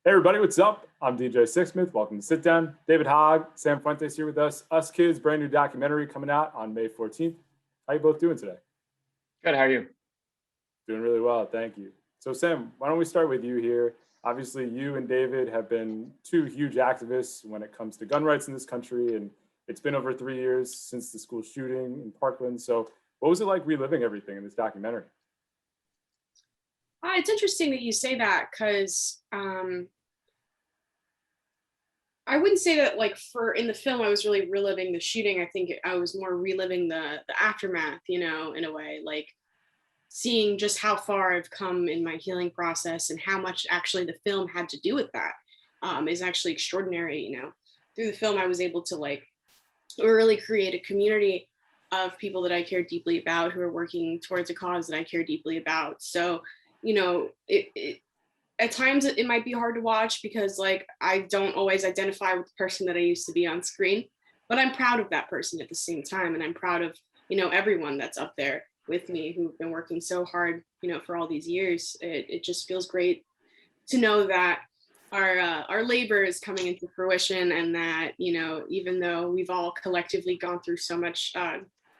Hey everybody, what's up? I'm DJ Sixsmith. Welcome to Sit Down. David Hogg, Sam Fuentes here with us. Us Kids, brand new documentary coming out on May 14th. How you both doing today? Good. How are you? Doing really well, thank you. So Sam, why don't we start with you here? Obviously, you and David have been two huge activists when it comes to gun rights in this country, and it's been over 3 years since the school shooting in Parkland. So what was it like reliving everything in this documentary? It's interesting that you say that because I wouldn't say that like for in the film I was really reliving the shooting. I think I was more reliving the aftermath, in a way, like seeing just how far I've come in my healing process and how much actually the film had to do with that is actually extraordinary. Through the film I was able to like really create a community of people that I care deeply about who are working towards a cause that I care deeply about. So it at times it might be hard to watch because like I don't always identify with the person that I used to be on screen, but I'm proud of that person at the same time, and I'm proud of everyone that's up there with me who've been working so hard for all these years. It just feels great to know that our labor is coming into fruition, and that even though we've all collectively gone through so much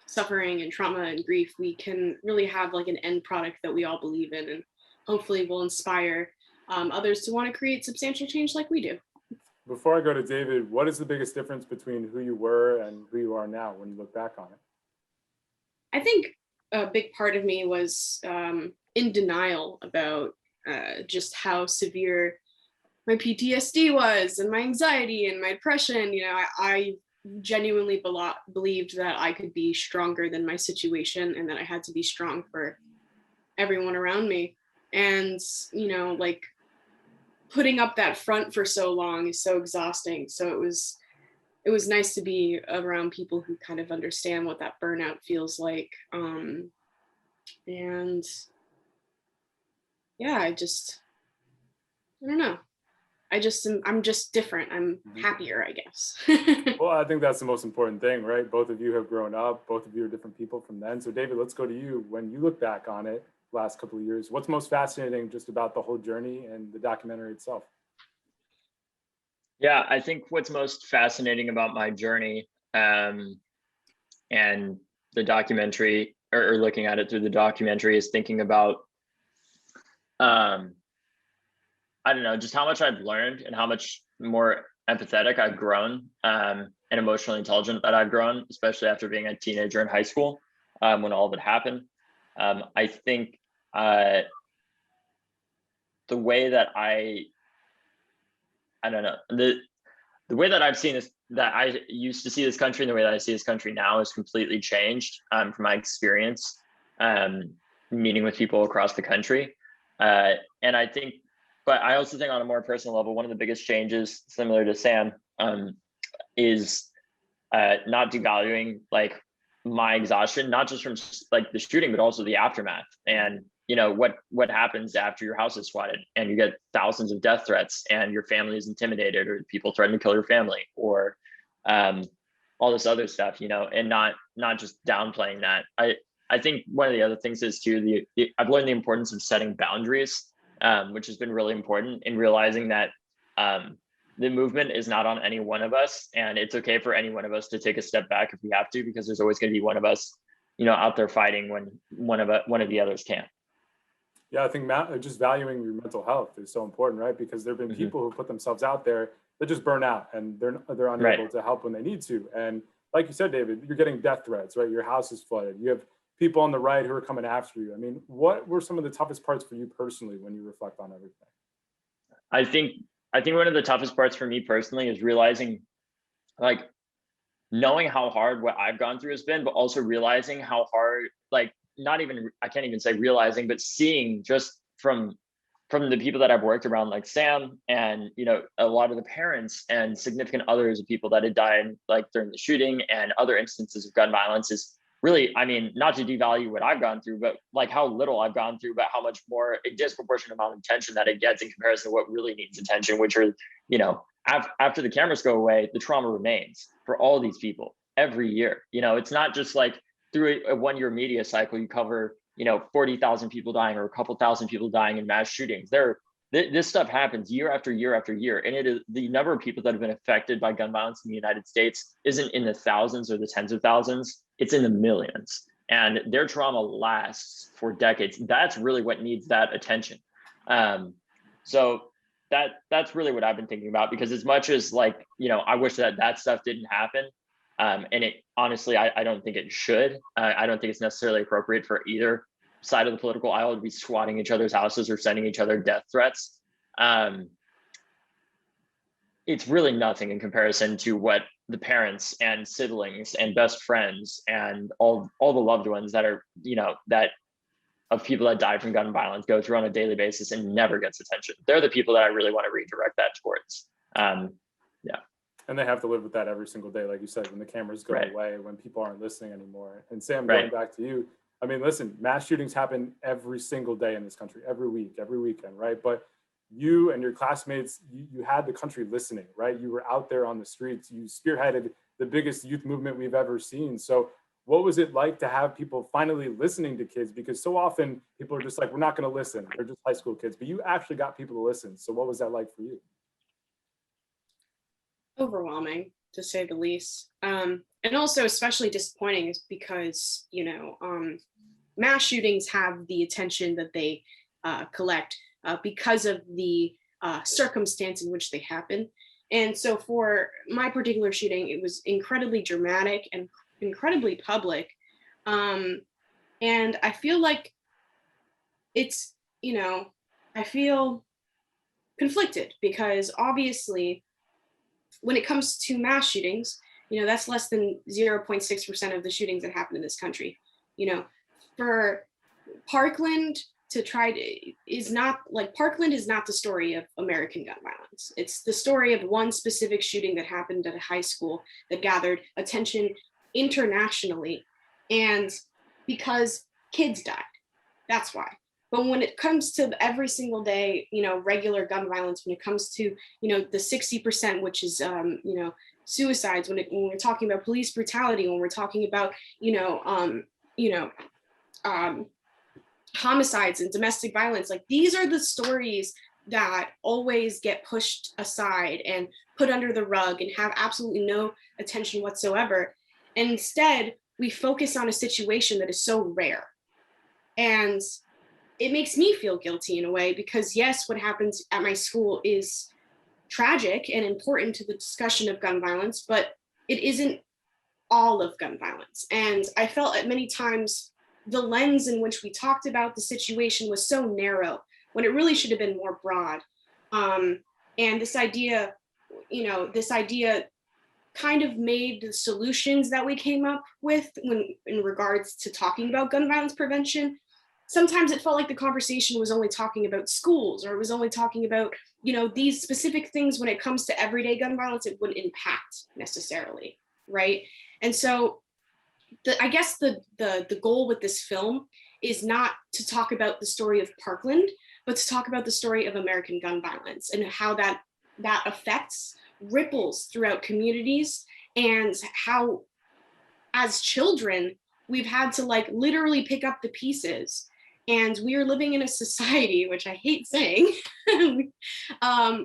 suffering and trauma and grief, we can really have like an end product that we all believe in, and hopefully will inspire others to want to create substantial change like we do. Before I go to David, what is the biggest difference between who you were and who you are now when you look back on it? I think a big part of me was in denial about just how severe my PTSD was, and my anxiety and my depression. I genuinely believed that I could be stronger than my situation, and that I had to be strong for everyone around me. And like putting up that front for so long is so exhausting. So it was nice to be around people who kind of understand what that burnout feels like. And yeah, I don't know. I'm just different. I'm happier, I guess. Well, I think that's the most important thing, right? Both of you have grown up. Both of you are different people from then. So, David, let's go to you. When you look back on it, last couple of years, what's most fascinating just about the whole journey and the documentary itself? Yeah, I think what's most fascinating about my journey and the documentary, or looking at it through the documentary, is thinking about, I don't know, just how much I've learned and how much more empathetic I've grown, and emotionally intelligent that I've grown, especially after being a teenager in high school when all of it happened. I think the way that I don't know, the way that I've seen this, that I used to see this country and the way that I see this country now is completely changed from my experience meeting with people across the country. And I think, but I also think on a more personal level, one of the biggest changes, similar to Sam, is not devaluing like my exhaustion, not just from like the shooting, but also the aftermath. And what happens after your house is flooded and you get thousands of death threats and your family is intimidated, or people threaten to kill your family, or all this other stuff, and not just downplaying that. I think one of the other things is too, I've learned the importance of setting boundaries, which has been really important in realizing that the movement is not on any one of us, and it's okay for any one of us to take a step back if we have to, because there's always going to be one of us, out there fighting when one of the others can't. Yeah, I think just valuing your mental health is so important, right? Because there have been people who put themselves out there that just burn out and they're unable to help when they need to. And like you said, David, you're getting death threats, right? Your house is flooded. You have people on the right who are coming after you. I mean, what were some of the toughest parts for you personally when you reflect on everything? I think one of the toughest parts for me personally is realizing, like, knowing how hard what I've gone through has been, but also realizing how hard, like, I can't even say realizing, but seeing just from the people that I've worked around, like Sam, and a lot of the parents and significant others of people that had died like during the shooting and other instances of gun violence, is really, I mean, not to devalue what I've gone through, but like how little I've gone through, but how much more a disproportionate amount of attention that it gets in comparison to what really needs attention, which are, after the cameras go away, the trauma remains for all these people every year. It's not just like through a 1 year media cycle, you cover, 40,000 people dying or a couple thousand people dying in mass shootings. There are this stuff happens year after year after year. And it is the number of people that have been affected by gun violence in the United States isn't in the thousands or the tens of thousands, it's in the millions. And their trauma lasts for decades. That's really what needs that attention. So that's really what I've been thinking about, because as much as like, you know, I wish that stuff didn't happen. And it honestly, I don't think it should. I don't think it's necessarily appropriate for either side of the political aisle to be swatting each other's houses or sending each other death threats. It's really nothing in comparison to what the parents and siblings and best friends and all the loved ones that are, you know, that of people that died from gun violence go through on a daily basis and never gets attention. They're the people that I really want to redirect that towards. Yeah. And they have to live with that every single day, like you said, when the cameras go Right. away, when people aren't listening anymore. And Sam, Right. going back to you, I mean, listen, mass shootings happen every single day in this country, every week, every weekend, right? But you and your classmates, you had the country listening, right? You were out there on the streets. You spearheaded the biggest youth movement we've ever seen. So what was it like to have people finally listening to kids? Because so often people are just like, we're not going to listen. They're just high school kids. But you actually got people to listen. So what was that like for you? Overwhelming, to say the least. And also especially disappointing is because, you know, mass shootings have the attention that they collect because of the circumstance in which they happen. And so for my particular shooting, it was incredibly dramatic and incredibly public. And I feel like it's, you know, I feel conflicted because obviously when it comes to mass shootings, you know, that's less than 0.6% of the shootings that happen in this country. You know, for Parkland to try to is not like Parkland is not the story of American gun violence. It's the story of one specific shooting that happened at a high school that gathered attention internationally. And because kids died, that's why. But when it comes to every single day, you know, regular gun violence, when it comes to, you know, the 60%, which is, you know, suicides, when we're talking about police brutality, when we're talking about, homicides and domestic violence, like these are the stories that always get pushed aside and put under the rug and have absolutely no attention whatsoever. And instead, we focus on a situation that is so rare. And it makes me feel guilty in a way because yes, what happens at my school is tragic and important to the discussion of gun violence, but it isn't all of gun violence. And I felt at many times the lens in which we talked about the situation was so narrow when it really should have been more broad. And this idea kind of made the solutions that we came up with when in regards to talking about gun violence prevention. Sometimes it felt like the conversation was only talking about schools, or it was only talking about, you know, these specific things when it comes to everyday gun violence, it wouldn't impact necessarily, right? And so I guess the goal with this film is not to talk about the story of Parkland, but to talk about the story of American gun violence and how that affects, ripples throughout communities, and how as children, we've had to like literally pick up the pieces. And we are living in a society, which I hate saying,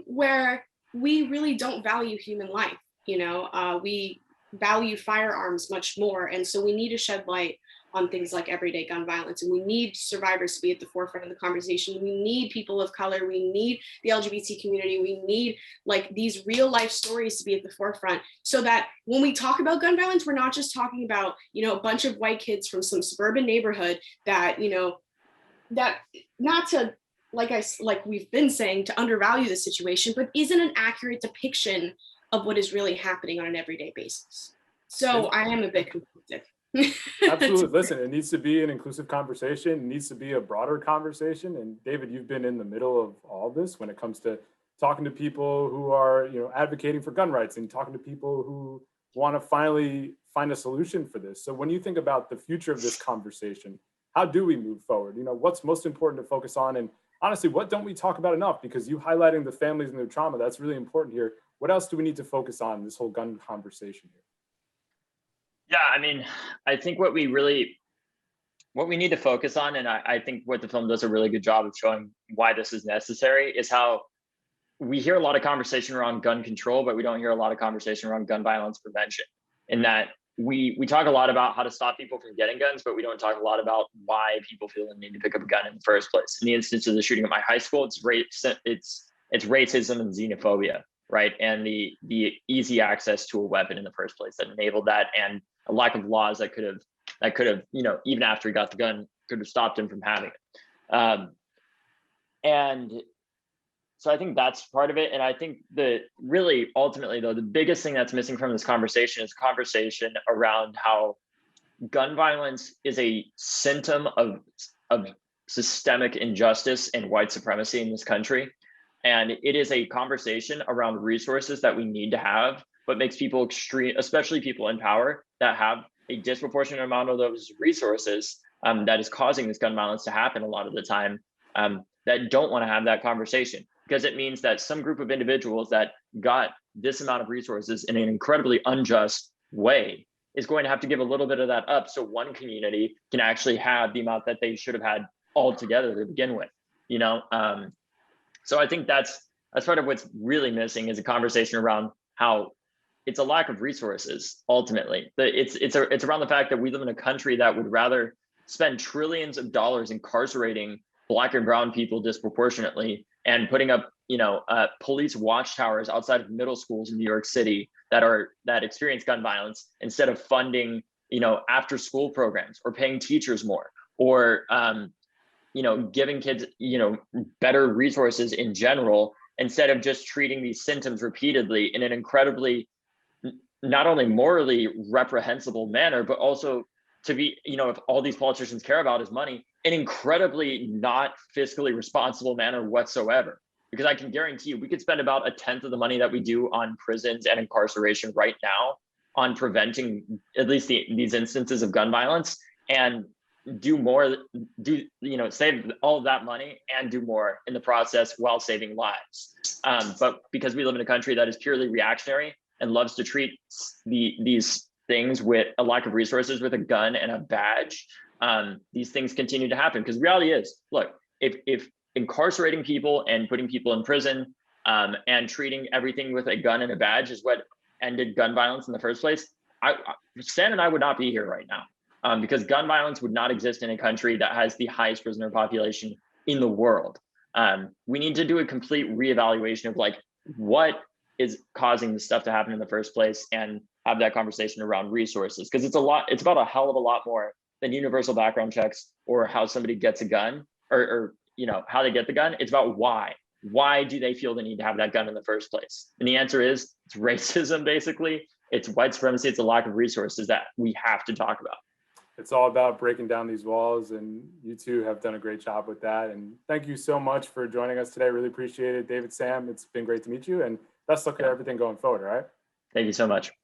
where we really don't value human life. You know, we value firearms much more. And so we need to shed light on things like everyday gun violence. And we need survivors to be at the forefront of the conversation. We need people of color. We need the LGBT community. We need like these real life stories to be at the forefront so that when we talk about gun violence, we're not just talking about, you know, a bunch of white kids from some suburban neighborhood that, you know, that not to, like we've been saying, to undervalue the situation, but isn't an accurate depiction of what is really happening on an everyday basis. So I am a bit conflicted. Absolutely. Listen, it needs to be an inclusive conversation. It needs to be a broader conversation. And David, you've been in the middle of all this when it comes to talking to people who are, you know, advocating for gun rights and talking to people who want to finally find a solution for this. So when you think about the future of this conversation, how do we move forward? You know, what's most important to focus on? And honestly, what don't we talk about enough? Because you highlighting the families and their trauma, that's really important here. What else do we need to focus on in this whole gun conversation here? Yeah, I mean, I think what we really what we need to focus on, and I think what the film does a really good job of showing why this is necessary, is how we hear a lot of conversation around gun control, but we don't hear a lot of conversation around gun violence prevention. In that we talk a lot about how to stop people from getting guns, but we don't talk a lot about why people feel the need to pick up a gun in the first place. In the instance of the shooting at my high school, it's racism and xenophobia, right? And the easy access to a weapon in the first place that enabled that, and a lack of laws that could have, you know, even after he got the gun, could have stopped him from having it. And so I think that's part of it. And I think that really ultimately, though, the biggest thing that's missing from this conversation is conversation around how gun violence is a symptom of systemic injustice and white supremacy in this country. And it is a conversation around resources that we need to have, but makes people especially people in power that have a disproportionate amount of those resources, that is causing this gun violence to happen a lot of the time, that don't want to have that conversation, because it means that some group of individuals that got this amount of resources in an incredibly unjust way is going to have to give a little bit of that up so one community can actually have the amount that they should have had altogether to begin with, you know? So I think that's part of what's really missing, is a conversation around how it's a lack of resources. Ultimately, it's around the fact that we live in a country that would rather spend trillions of dollars incarcerating Black and brown people disproportionately and putting up, you know, police watchtowers outside of middle schools in New York City that experience gun violence, instead of funding, you know, after school programs or paying teachers more, or you know, giving kids, you know, better resources in general, instead of just treating these symptoms repeatedly in an incredibly, not only morally reprehensible manner, but also, to be, you know, if all these politicians care about is money, an incredibly not fiscally responsible manner whatsoever. Because I can guarantee you, we could spend about 1/10 of the money that we do on prisons and incarceration right now on preventing at least these instances of gun violence, and do more, save all of that money and do more in the process while saving lives. But because we live in a country that is purely reactionary and loves to treat these things with a lack of resources with a gun and a badge, these things continue to happen. Because reality is, look, if incarcerating people and putting people in prison, and treating everything with a gun and a badge is what ended gun violence in the first place, Stan and I would not be here right now, because gun violence would not exist in a country that has the highest prisoner population in the world. We need to do a complete reevaluation of like what is causing this stuff to happen in the first place, and have that conversation around resources, because it's about a hell of a lot more than universal background checks or how somebody gets a gun, or you know, how they get the gun. It's about why do they feel the need to have that gun in the first place? And the answer is, it's racism. Basically, it's white supremacy. It's a lack of resources that we have to talk about. It's all about breaking down these walls, and you two have done a great job with that. And thank you so much for joining us today. Really appreciate it, David, Sam. It's been great to meet you, and best luck with everything going forward. All right. Thank you so much.